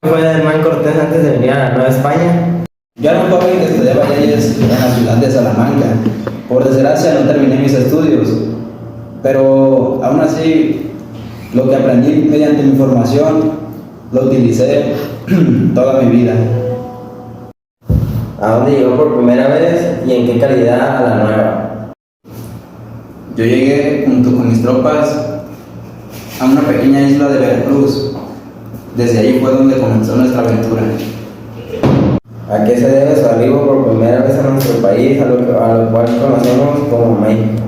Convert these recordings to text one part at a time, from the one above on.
Fue Hernán Cortés antes de venir a la Nueva España. Yo era un joven que estudiaba leyes en la ciudad de Salamanca. Por desgracia no terminé mis estudios, pero aún así lo que aprendí mediante mi formación lo utilicé toda mi vida. ¿A dónde llegó por primera vez y en qué calidad a la Nueva? Yo llegué junto con mis tropas a una pequeña isla de Veracruz. Desde ahí fue donde comenzó nuestra aventura. ¿A qué se debe su arribo por primera vez a nuestro país, a lo cual conocemos como México?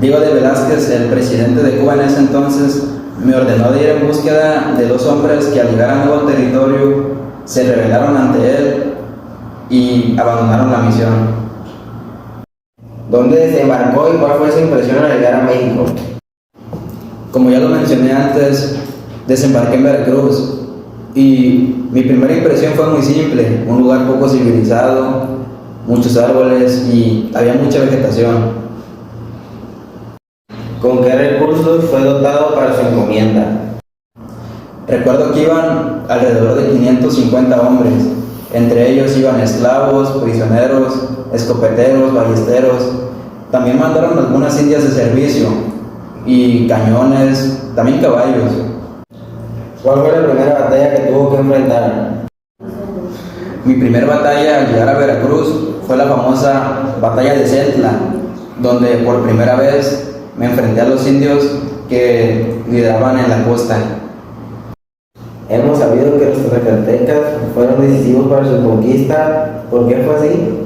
Diego de Velázquez, el presidente de Cuba en ese entonces, me ordenó de ir en búsqueda de dos hombres que al llegar a nuevo territorio se rebelaron ante él y abandonaron la misión. ¿Dónde desembarcó y cuál fue su impresión al llegar a México? Como ya lo mencioné antes, desembarqué en Veracruz y mi primera impresión fue muy simple: un lugar poco civilizado, muchos árboles y había mucha vegetación. ¿Con qué recursos fue dotado para su encomienda? Recuerdo que iban alrededor de 550 hombres. Entre ellos iban esclavos, prisioneros, escopeteros, ballesteros. También mandaron algunas indias de servicio y cañones, también caballos. ¿Cuál fue la primera batalla que tuvo que enfrentar? Mi primera batalla al llegar a Veracruz fue la famosa batalla de Centla, donde por primera vez me enfrenté a los indios que lideraban en la costa. Hemos sabido que los tlaxcaltecas fueron decisivos para su conquista. ¿Por qué fue así?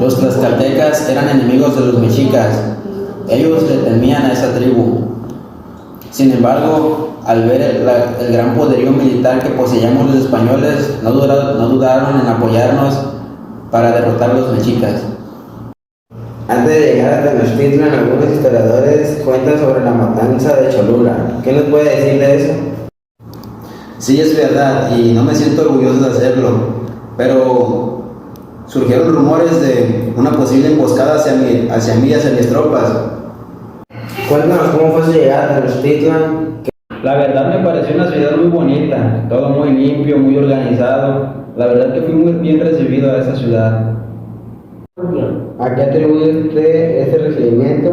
Los tlaxcaltecas eran enemigos de los mexicas. Ellos le temían a esa tribu. Sin embargo, al ver el gran poderío militar que poseíamos los españoles, no dudaron en apoyarnos para derrotar a los mexicas. Antes de llegar a Tenochtitlan, algunos historiadores cuentan sobre la matanza de Cholula. ¿Qué nos puede decir de eso? Sí, es verdad, y no me siento orgulloso de hacerlo, pero surgieron rumores de una posible emboscada hacia mí y hacia mis tropas. Cuéntanos cómo fue su llegada a Tenochtitlan. La verdad me pareció una ciudad muy bonita, todo muy limpio, muy organizado. La verdad que fui muy bien recibido a esa ciudad. ¿A qué atribuye usted ese recibimiento?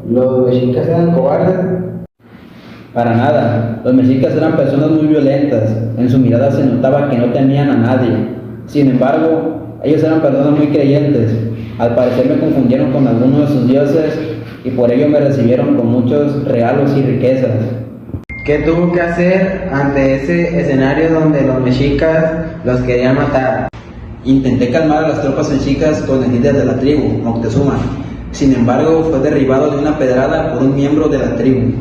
¿Los mexicas eran cobardes? Para nada, los mexicas eran personas muy violentas, en su mirada se notaba que no temían a nadie. Sin embargo, ellos eran personas muy creyentes. Al parecer me confundieron con algunos de sus dioses y por ello me recibieron con muchos regalos y riquezas. ¿Qué tuvo que hacer ante ese escenario donde los mexicas los querían matar? Intenté calmar a las tropas mexicas con el líder de la tribu, Moctezuma. Sin embargo, fue derribado de una pedrada por un miembro de la tribu.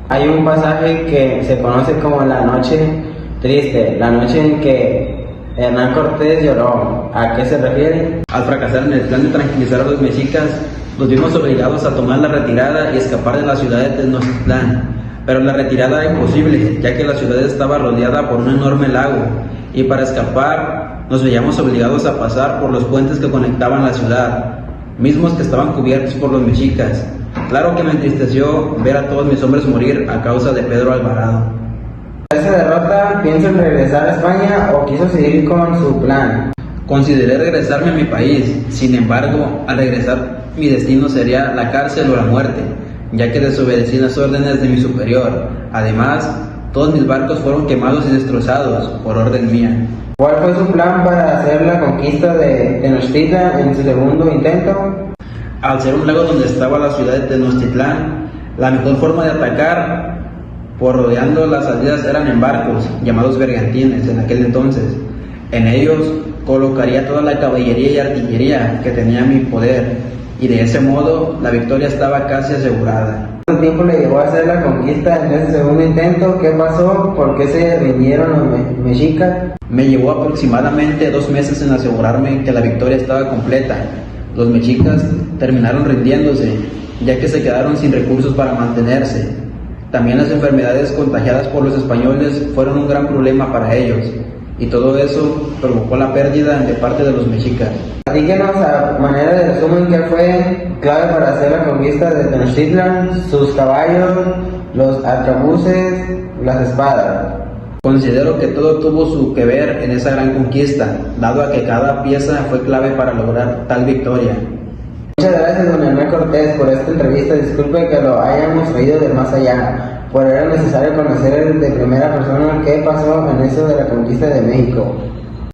Hay un pasaje que se conoce como la noche triste, la noche en que Hernán Cortés lloró. ¿A qué se refiere? Al fracasar en el plan de tranquilizar a los mexicas, nos vimos obligados a tomar la retirada y escapar de la ciudad de Tenochtitlán. Pero la retirada era imposible, ya que la ciudad estaba rodeada por un enorme lago, y para escapar nos veíamos obligados a pasar por los puentes que conectaban la ciudad, mismos que estaban cubiertos por los mexicas. Claro que me entristeció ver a todos mis hombres morir a causa de Pedro Alvarado. ¿Tras esa derrota piensa en regresar a España o quiso seguir con su plan? Consideré regresarme a mi país, sin embargo, al regresar mi destino sería la cárcel o la muerte, ya que desobedecí las órdenes de mi superior. Además, todos mis barcos fueron quemados y destrozados por orden mía. ¿Cuál fue su plan para hacer la conquista de Tenochtitlan en su segundo intento? Al ser un lago donde estaba la ciudad de Tenochtitlán, la mejor forma de atacar por rodeando las salidas eran en barcos, llamados bergantines en aquel entonces. En ellos colocaría toda la caballería y artillería que tenía a mi poder, y de ese modo la victoria estaba casi asegurada. ¿Cuánto tiempo le llevó a hacer la conquista en ese segundo intento? ¿Qué pasó? ¿Por qué se rindieron los mexicas? Me llevó aproximadamente 2 meses en asegurarme que la victoria estaba completa. Los mexicas terminaron rindiéndose, ya que se quedaron sin recursos para mantenerse. También las enfermedades contagiadas por los españoles fueron un gran problema para ellos, y todo eso provocó la pérdida de parte de los mexicas. Díganos a manera de resumen qué fue clave para hacer la conquista de Tenochtitlan: sus caballos, los arcabuces, las espadas. Considero que todo tuvo su que ver en esa gran conquista, dado a que cada pieza fue clave para lograr tal victoria. Muchas gracias, don Hernán Cortés, por esta entrevista. Disculpe que lo hayamos oído de más allá, pero era necesario conocer de primera persona qué pasó en eso de la conquista de México.